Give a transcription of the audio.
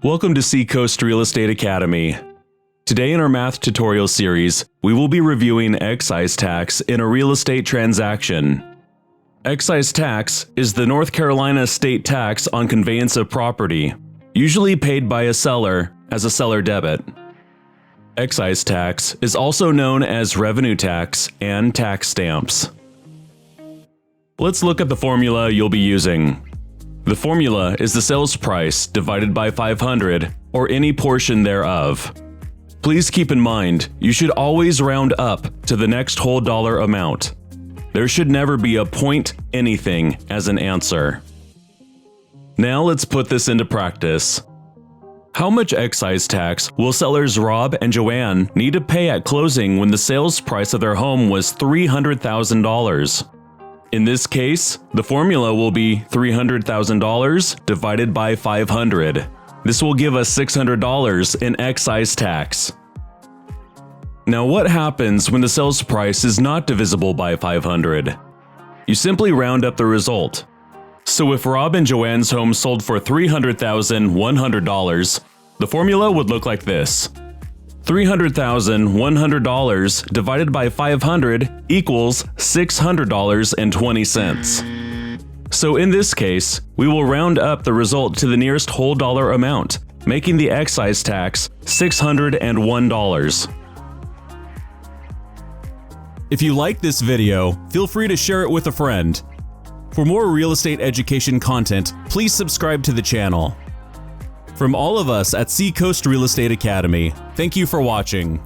Welcome to Seacoast Real Estate Academy. Today in our math tutorial series, we will be reviewing excise tax in a real estate transaction. Excise tax is the North Carolina state tax on conveyance of property, usually paid by a seller as a seller debit. Excise tax is also known as revenue tax and tax stamps. Let's look at the formula you'll be using. The formula is the sales price divided by 500, or any portion thereof. Please keep in mind, you should always round up to the next whole dollar amount. There should never be a point anything as an answer. Now let's put this into practice. How much excise tax will sellers Rob and Joanne need to pay at closing when the sales price of their home was $300,000? In this case, the formula will be $300,000 divided by 500. This will give us $600 in excise tax. Now what happens when the sales price is not divisible by 500? You simply round up the result. So if Rob and Joanne's home sold for $300,100, the formula would look like this. $300,100 divided by 500 equals $600.20. So in this case, we will round up the result to the nearest whole dollar amount, making the excise tax $601. If you like this video, feel free to share it with a friend. For more real estate education content, please subscribe to the channel. From all of us at Seacoast Real Estate Academy, thank you for watching.